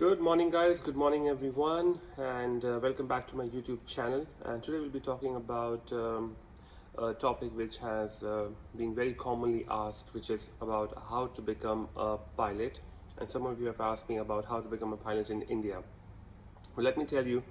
Good morning, guys. Good morning, everyone, and welcome back to my YouTube channel. And today we'll be talking about a topic which has been very commonly asked, which is about how to become a pilot. And some of you have asked me about how to become a pilot in India. Well, let me tell you,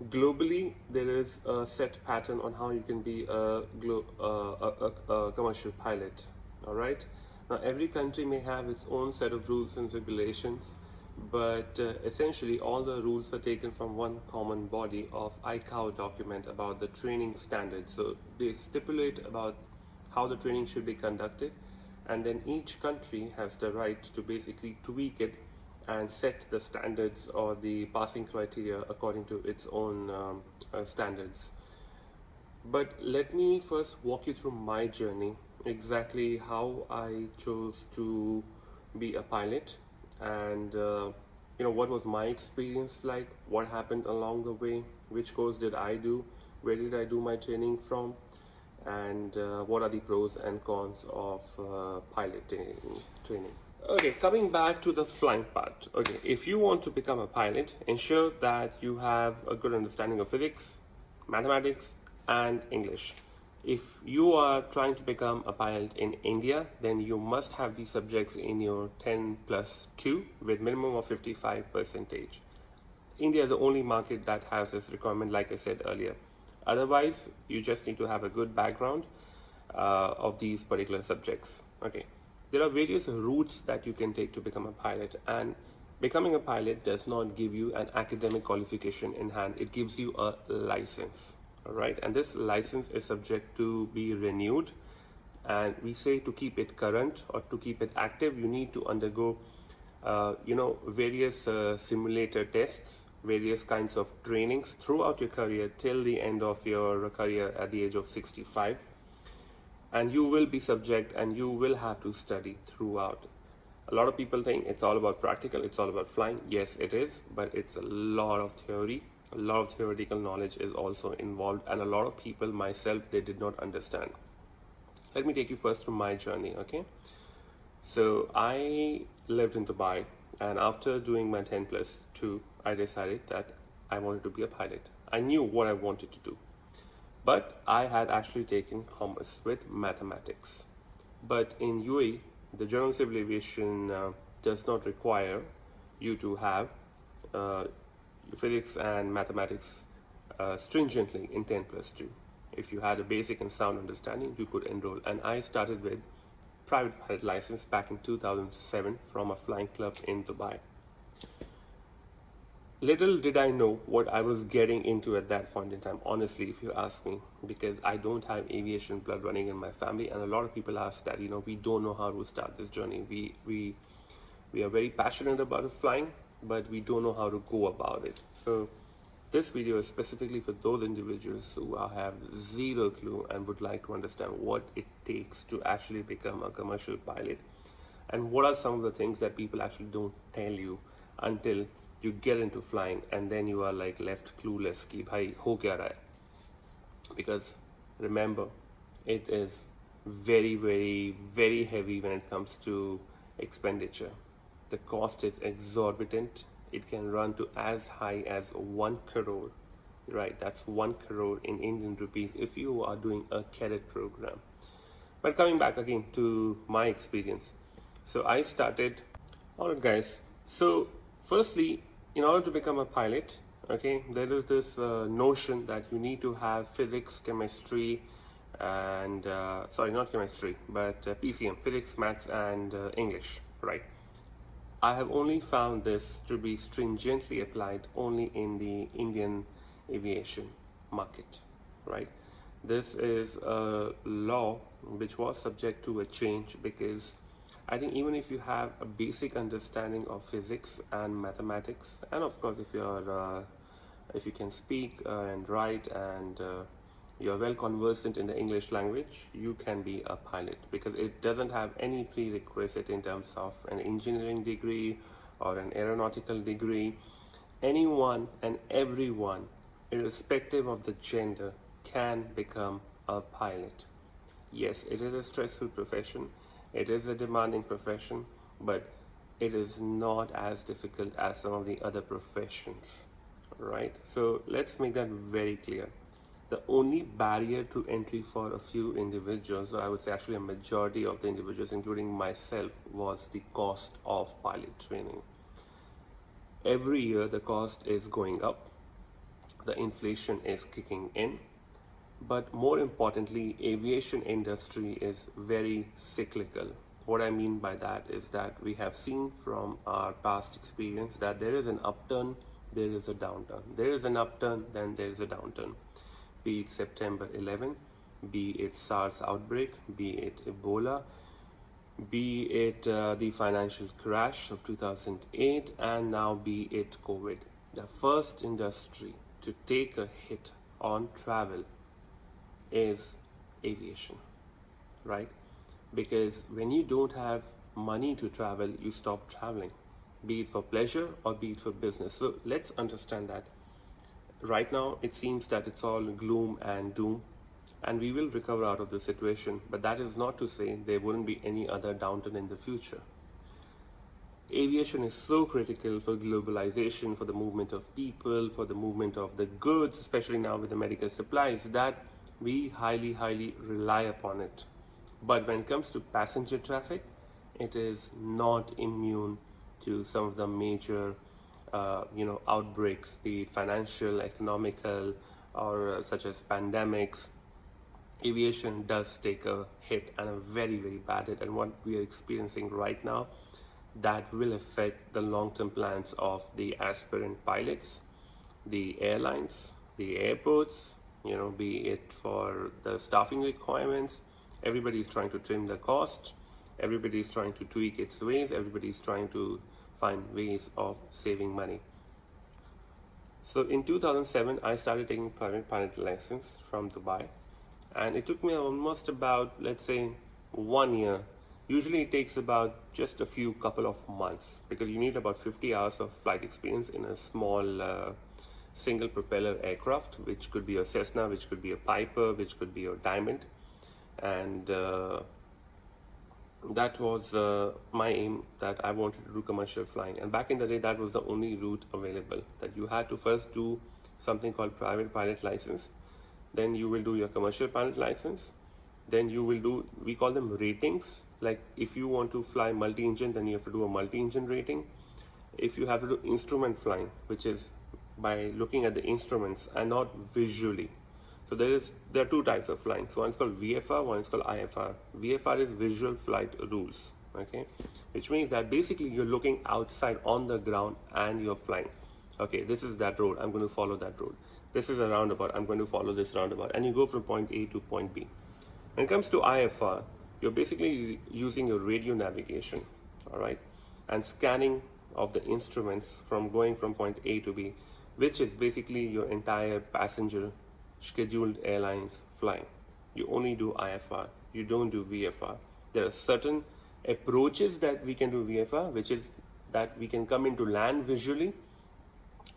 globally there is a set pattern on how you can be a commercial pilot. All right. Now, every country may have its own set of rules and regulations, but essentially all the rules are taken from one common body of ICAO document about the training standards. So they stipulate about how the training should be conducted, and then each country has the right to basically tweak it and set the standards or the passing criteria according to its own standards. But let me first walk you through my journey, exactly how I chose to be a pilot, and what was my experience like, what happened along the way, which course did I do, where did I do my training from, and what are the pros and cons of piloting training. Okay, coming back to the flying part. Okay, if you want to become a pilot, ensure that you have a good understanding of physics, mathematics, and English. If you are trying to become a pilot in India, then you must have these subjects in your 10+2 with minimum of 55%. India is the only market that has this requirement, like I said earlier. Otherwise, you just need to have a good background of these particular subjects. Okay, there are various routes that you can take to become a pilot, and becoming a pilot does not give you an academic qualification in hand. It gives you a license. All right, and this license is subject to be renewed, and we say to keep it current or to keep it active, you need to undergo various simulator tests, various kinds of trainings throughout your career till the end of your career at the age of 65, and you will be subject and you will have to study throughout. A lot of people think it's all about practical, it's all about flying. Yes, it is, but it's a lot of theory. A lot of theoretical knowledge is also involved, and a lot of people, myself, they did not understand. Let me take you first through my journey. Okay, so I lived in Dubai, and after doing my 10+2, I decided that I wanted to be a pilot. I knew what I wanted to do, but I had actually taken commerce with mathematics. But in UAE, the general civil aviation does not require you to have physics and mathematics stringently in 10+2. If you had a basic and sound understanding, you could enroll. And I started with private pilot license back in 2007 from a flying club in Dubai. Little did I know what I was getting into at that point in time, honestly, if you ask me, because I don't have aviation blood running in my family, and a lot of people ask that, we don't know how to start this journey. We are very passionate about flying, but we don't know how to go about it. So this video is specifically for those individuals who have zero clue and would like to understand what it takes to actually become a commercial pilot, and what are some of the things that people actually don't tell you until you get into flying, and then you are like left clueless ki bhai ho kya raha hai. Because remember, it is very, very, very heavy when it comes to expenditure. The cost is exorbitant. It can run to as high as 1 crore, right? That's 1 crore in Indian rupees if you are doing a cadet program. But coming back again to my experience. So I started, alright guys, so firstly, in order to become a pilot, okay, there is this notion that you need to have physics, chemistry, and sorry, not chemistry, but PCM, physics, maths, and English, right? I have only found this to be stringently applied only in the Indian aviation market, right? This is a law which was subject to a change, because I think even if you have a basic understanding of physics and mathematics, and of course if you can speak and write, and you're well conversant in the English language, you can be a pilot, because it doesn't have any prerequisite in terms of an engineering degree or an aeronautical degree. Anyone and everyone, irrespective of the gender, can become a pilot. Yes, it is a stressful profession, it is a demanding profession, but it is not as difficult as some of the other professions, right? So let's make that very clear. The only barrier to entry for a few individuals, or I would say actually a majority of the individuals, including myself, was the cost of pilot training. Every year the cost is going up, the inflation is kicking in, but more importantly, aviation industry is very cyclical. What I mean by that is that we have seen from our past experience that there is an upturn, there is a downturn. There is an upturn, then there is a downturn. Be it September 11, be it SARS outbreak, be it Ebola, be it the financial crash of 2008, and now be it COVID. The first industry to take a hit on travel is aviation, right? Because when you don't have money to travel, you stop traveling, be it for pleasure or be it for business. So let's understand that. Right now, it seems that it's all gloom and doom, and we will recover out of the situation, but that is not to say there wouldn't be any other downturn in the future. Aviation is so critical for globalization, for the movement of people, for the movement of the goods, especially now with the medical supplies, that we highly rely upon it. But when it comes to passenger traffic, it is not immune to some of the major outbreaks, be it financial, economical, or such as pandemics. Aviation does take a hit, and a very bad hit, and what we are experiencing right now, that will affect the long-term plans of the aspirant pilots, the airlines, the airports, be it for the staffing requirements. Everybody is trying to trim the cost, everybody is trying to tweak its ways, everybody is trying to find ways of saving money. So in 2007, I started taking private pilot license from Dubai, and it took me almost about, let's say, 1 year. Usually it takes about just a couple of months, because you need about 50 hours of flight experience in a small single propeller aircraft, which could be a Cessna, which could be a Piper, which could be a Diamond. And that was my aim, that I wanted to do commercial flying. And back in the day, that was the only route available, that you had to first do something called private pilot license, then you will do your commercial pilot license, then you will do, we call them ratings. Like if you want to fly multi-engine, then you have to do a multi-engine rating. If you have to do instrument flying, which is by looking at the instruments and not visually. So there are two types of flying. So one is called VFR, one is called IFR. VFR is visual flight rules, okay? Which means that basically you're looking outside on the ground and you're flying. Okay, this is that road, I'm going to follow that road. This is a roundabout, I'm going to follow this roundabout. And you go from point A to point B. When it comes to IFR, you're basically using your radio navigation, all right? And scanning of the instruments from going from point A to B, which is basically your entire passenger scheduled airlines flying. You only do IFR, you don't do VFR. There are certain approaches that we can do VFR, which is that we can come into land visually,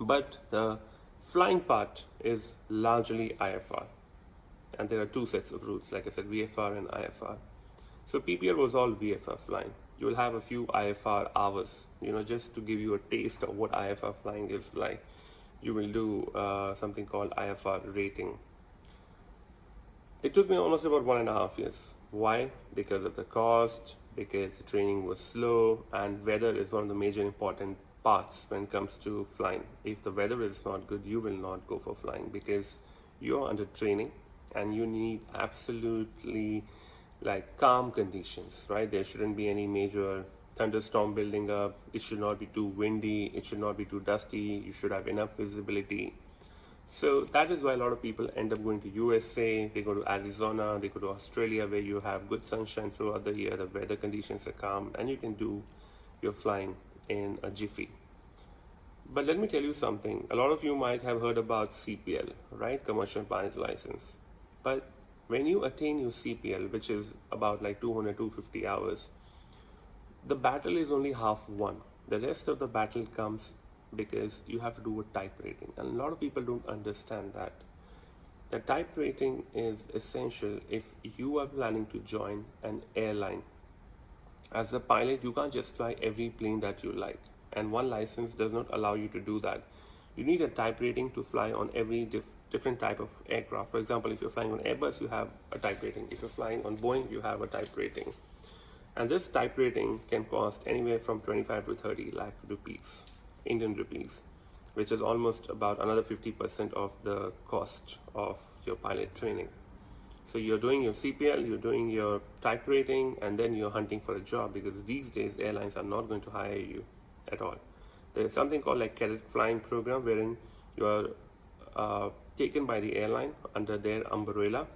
but the flying part is largely IFR. And there are two sets of routes, like I said, VFR and IFR. So PPL was all VFR flying. You will have a few IFR hours, just to give you a taste of what IFR flying is like. You will do something called IFR rating. It took me almost about 1.5 years. Why? Because of the cost, because the training was slow, and weather is one of the major important parts when it comes to flying. If the weather is not good, you will not go for flying, because you're under training and you need absolutely calm conditions, right? There shouldn't be any major thunderstorm building up, it should not be too windy, it should not be too dusty, you should have enough visibility. So that is why a lot of people end up going to USA, they go to Arizona, they go to Australia, where you have good sunshine throughout the year, the weather conditions are calm, and you can do your flying in a jiffy. But let me tell you something, a lot of you might have heard about CPL, right? Commercial pilot license. But when you attain your CPL, which is about 200-250 hours, the battle is only half won. The rest of the battle comes because you have to do a type rating. And a lot of people don't understand that. The type rating is essential if you are planning to join an airline. As a pilot, you can't just fly every plane that you like, and one license does not allow you to do that. You need a type rating to fly on every different type of aircraft. For example, if you're flying on Airbus, you have a type rating. If you're flying on Boeing, you have a type rating. And this type rating can cost anywhere from 25 to 30 lakh rupees, Indian rupees, which is almost about another 50% of the cost of your pilot training. So you're doing your CPL, you're doing your type rating, and then you're hunting for a job, because these days airlines are not going to hire you at all. There's something called like cadet flying program, wherein you're taken by the airline under their umbrella,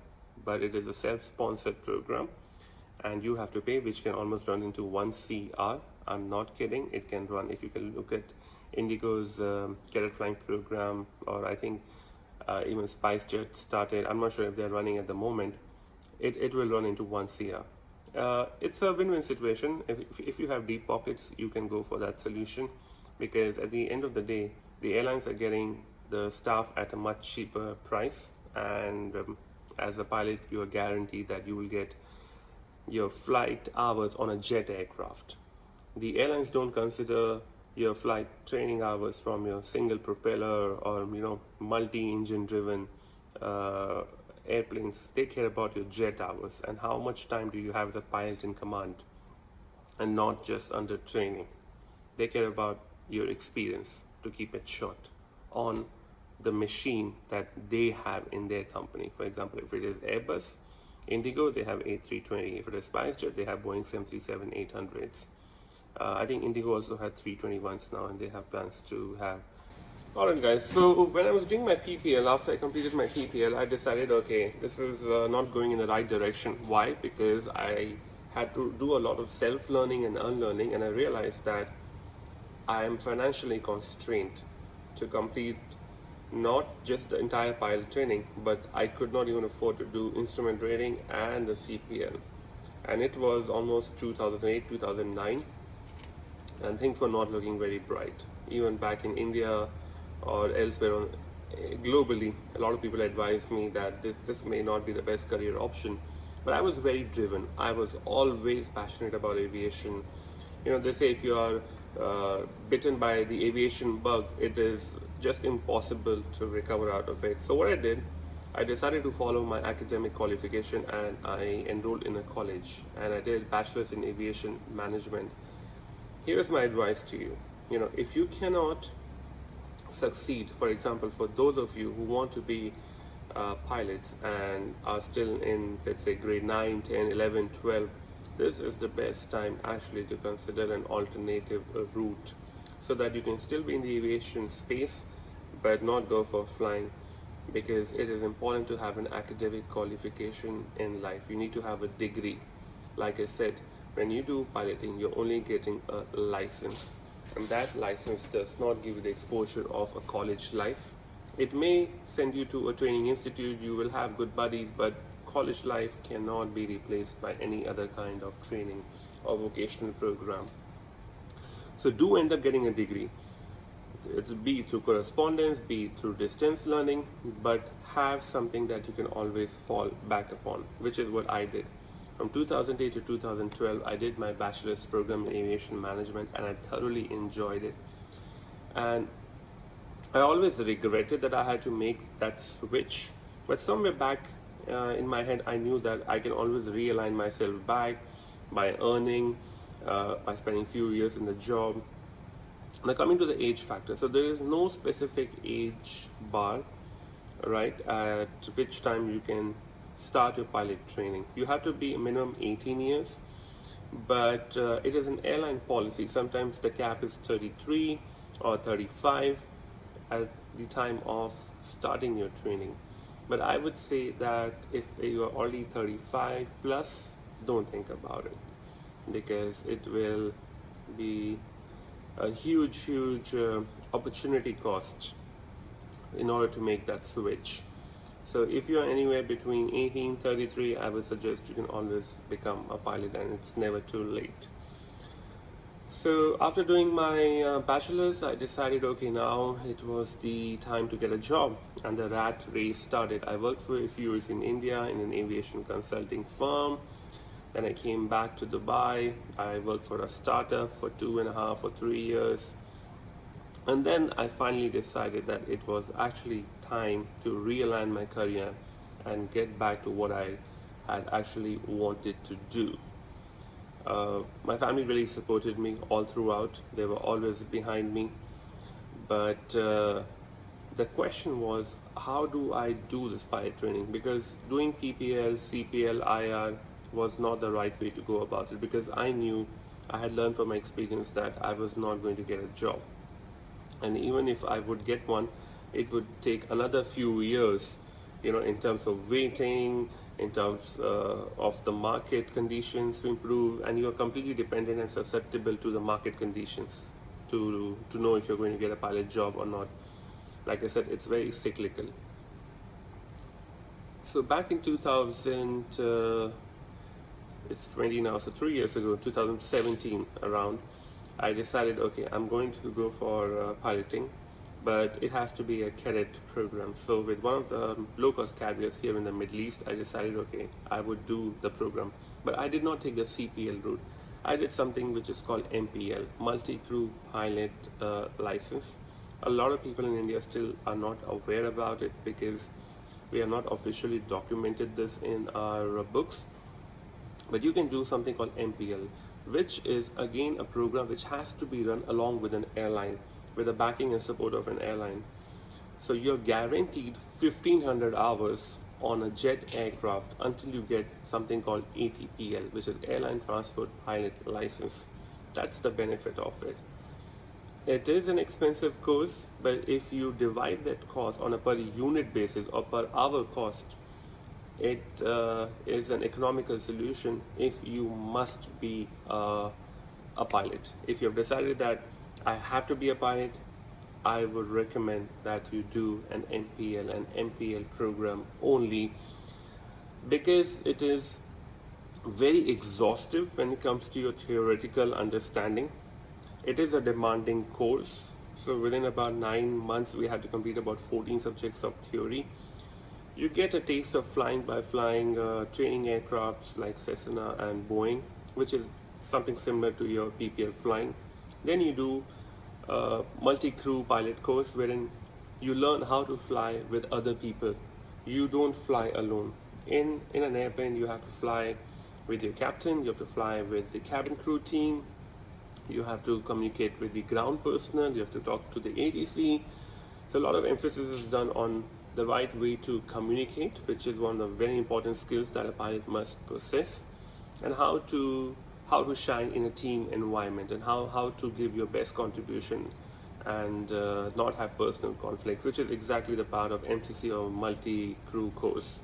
but it is a self-sponsored program, and you have to pay, which can almost run into 1 CR. I'm not kidding. It can run, if you can look at Indigo's cadet flying program, or I think even SpiceJet started. I'm not sure if they're running at the moment. It will run into 1 CR. It's a win-win situation. If you have deep pockets, you can go for that solution, because at the end of the day, the airlines are getting the staff at a much cheaper price, and as a pilot, you are guaranteed that you will get your flight hours on a jet aircraft. The airlines don't consider your flight training hours from your single propeller or multi-engine driven airplanes. They care about your jet hours and how much time do you have as a pilot in command, and not just under training. They care about your experience, to keep it short, on the machine that they have in their company. For example, if it is Airbus, Indigo, they have A320. If it is SpiceJet, they have Boeing 737-800s. I think Indigo also had 321s now, and they have plans to have. Alright guys, so when I was doing my PPL, after I completed my PPL, I decided, okay, this is not going in the right direction. Why? Because I had to do a lot of self-learning and unlearning, and I realized that I am financially constrained to complete not just the entire pilot training, but I could not even afford to do instrument rating and the CPL. And it was almost 2008, 2009, and things were not looking very bright. Even back in India or elsewhere globally, a lot of people advised me that this may not be the best career option. But I was very driven. I was always passionate about aviation. They say if you are bitten by the aviation bug, it is just impossible to recover out of it. So what I did, I decided to follow my academic qualification, and I enrolled in a college, and I did bachelor's in aviation management. Here's my advice to you. If you cannot succeed, for example, for those of you who want to be pilots and are still in, let's say, grade 9, 10, 11, 12, this is the best time actually to consider an alternative route, so that you can still be in the aviation space but not go for flying, because it is important to have an academic qualification in life. You need to have a degree. Like I said, when you do piloting, you're only getting a license, and that license does not give you the exposure of a college life. It may send you to a training institute, you will have good buddies, but college life cannot be replaced by any other kind of training or vocational program. So do end up getting a degree. It will be through correspondence, be through distance learning, but have something that you can always fall back upon, which is what I did. From 2008 to 2012, I did my bachelor's program in aviation management, and I thoroughly enjoyed it. And I always regretted that I had to make that switch, but somewhere back in my head, I knew that I can always realign myself back by earning, by spending few years in the job. Now coming to the age factor, so there is no specific age bar, right, at which time you can start your pilot training. You have to be a minimum 18 years, but it is an airline policy. Sometimes the cap is 33 or 35 at the time of starting your training. But I would say that if you are already 35 plus, don't think about it, because it will be a huge opportunity cost in order to make that switch. So if you are anywhere between 18 and 33, I would suggest you can always become a pilot, and it's never too late. So after doing my bachelor's, I decided, okay, now it was the time to get a job, and the rat race started. I worked for a few years in India in an aviation consulting firm. Then I came back to Dubai. I worked for a startup for 2.5 or 3 years. And then I finally decided that it was actually time to realign my career and get back to what I had actually wanted to do. My family really supported me all throughout. They were always behind me. But the question was, how do I do this pilot training? Because doing PPL, CPL, IR was not the right way to go about it, because I knew, I had learned from my experience that I was not going to get a job. And even if I would get one, it would take another few years, in terms of waiting, in terms of the market conditions to improve, and you are completely dependent and susceptible to the market conditions to know if you're going to get a pilot job or not. Like I said, it's very cyclical. So back in 2000, it's 20 now, so 3 years ago, 2017 around, I decided, okay, I'm going to go for piloting, but it has to be a cadet program. So with one of the low-cost carriers here in the Middle East, I decided, okay, I would do the program. But I did not take the CPL route. I did something which is called MPL, Multi-Crew Pilot License. A lot of people in India still are not aware about it because we have not officially documented this in our books. But you can do something called MPL, which is again a program which has to be run along with an airline, with the backing and support of an airline. So you're guaranteed 1500 hours on a jet aircraft until you get something called ATPL, which is Airline Transport Pilot License. That's the benefit of it. It is an expensive course, but if you divide that cost on a per unit basis or per hour cost, it is an economical solution if you must be a pilot. If you have decided that I have to be a pilot, I would recommend that you do an MPL program only, because it is very exhaustive when it comes to your theoretical understanding. It is a demanding course. So within about 9 months, we had to complete about 14 subjects of theory. You get a taste of flying by flying training aircrafts like Cessna and Boeing, which is something similar to your PPL flying. Then you do a multi-crew pilot course wherein you learn how to fly with other people. You don't fly alone. In an airplane, you have to fly with your captain, you have to fly with the cabin crew team, you have to communicate with the ground personnel, you have to talk to the ATC. So a lot of emphasis is done on the right way to communicate, which is one of the very important skills that a pilot must possess, and how to shine in a team environment, and how to give your best contribution and not have personal conflicts, which is exactly the part of MCC or multi-crew course.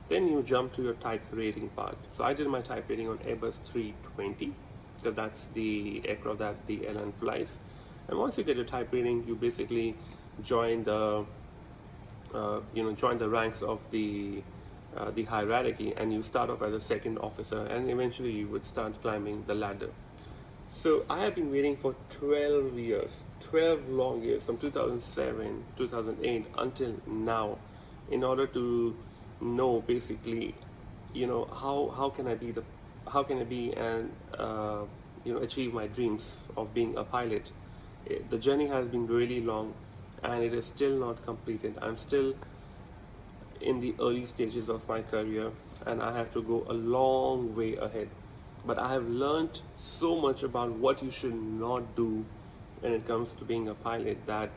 Then you jump to your type rating part. So I did my type rating on Airbus 320, because that's the aircraft that the airline flies. And once you get your type rating, you basically join the ranks of the hierarchy, and you start off as a second officer, and eventually you would start climbing the ladder. So I have been waiting for 12 years, 12 long years, from 2007, 2008 until now, in order to know basically, how can I be and achieve my dreams of being a pilot. The journey has been really long, and it is still not completed. I'm still in the early stages of my career, and I have to go a long way ahead. But I have learned so much about what you should not do when it comes to being a pilot, that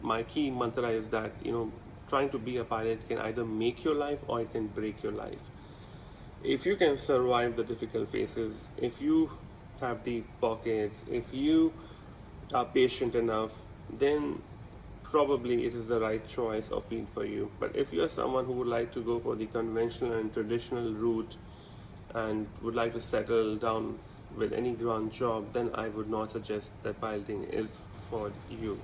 my key mantra is that trying to be a pilot can either make your life or it can break your life. If you can survive the difficult phases, if you have deep pockets, if you are patient enough, then probably it is the right choice or field for you. But if you are someone who would like to go for the conventional and traditional route and would like to settle down with any ground job, then I would not suggest that piloting is for you.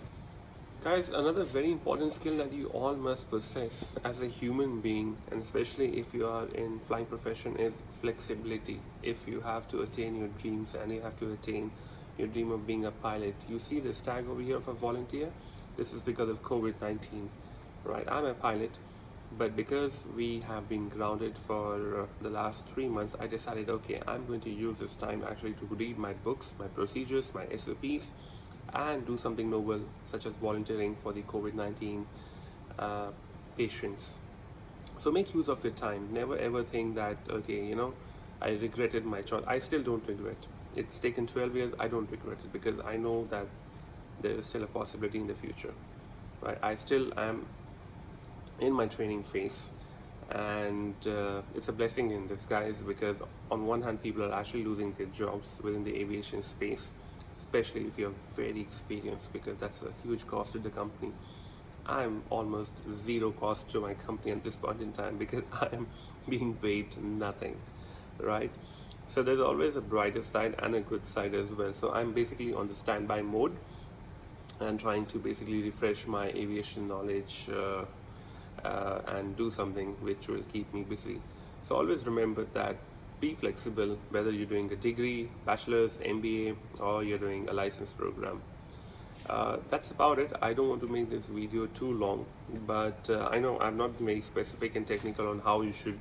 Guys, another very important skill that you all must possess as a human being, and especially if you are in flying profession, is flexibility. If you have to attain your dreams and you have to attain your dream of being a pilot, you see this tag over here for volunteer. This is because of COVID-19, right? I'm a pilot, But because we have been grounded for the last 3 months, I decided, okay, I'm going to use this time actually to read my books, my procedures, my SOPs, and do something novel such as volunteering for the COVID-19 uh, patients. So make use of your time. Never ever think that, okay, I regretted my choice. I still don't regret. It's taken 12 years. I don't regret it because I know that there is still a possibility in the future. Right? I still am in my training phase, and it's a blessing in disguise because on one hand people are actually losing their jobs within the aviation space, especially if you're very experienced, because that's a huge cost to the company. I'm almost zero cost to my company at this point in time because I'm being paid nothing, right? So there's always a brighter side and a good side as well. So I'm basically on the standby mode and trying to basically refresh my aviation knowledge and do something which will keep me busy. So always remember that be flexible, whether you're doing a degree, bachelor's, MBA, or you're doing a license program. That's about it. I don't want to make this video too long, but I know I'm not very specific and technical on how you should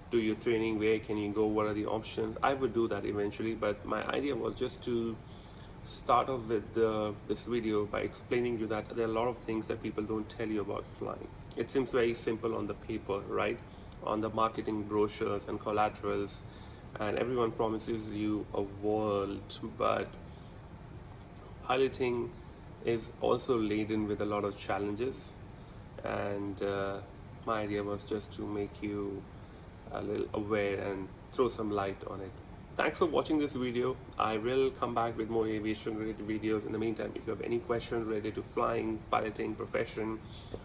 do your training, where can you go, what are the options. I would do that eventually, but my idea was just to start off with this video by explaining you that there are a lot of things that people don't tell you about flying. It seems very simple on the paper, right? On the marketing brochures and collaterals, and everyone promises you a world, but piloting is also laden with a lot of challenges, and my idea was just to make you a little aware and throw some light on it. Thanks for watching this video. I will come back with more aviation related videos. In the meantime, if you have any questions related to flying, piloting, profession,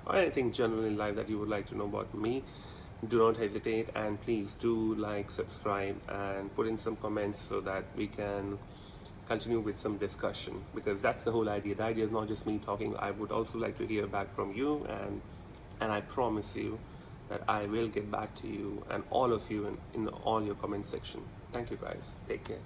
or anything general in life that you would like to know about me, do not hesitate, and please do like, subscribe, and put in some comments so that we can continue with some discussion, because that's the whole idea. The idea is not just me talking. I would also like to hear back from you, and I promise you that I will get back to you and all of you in all your comment section. Thank you guys. Take care.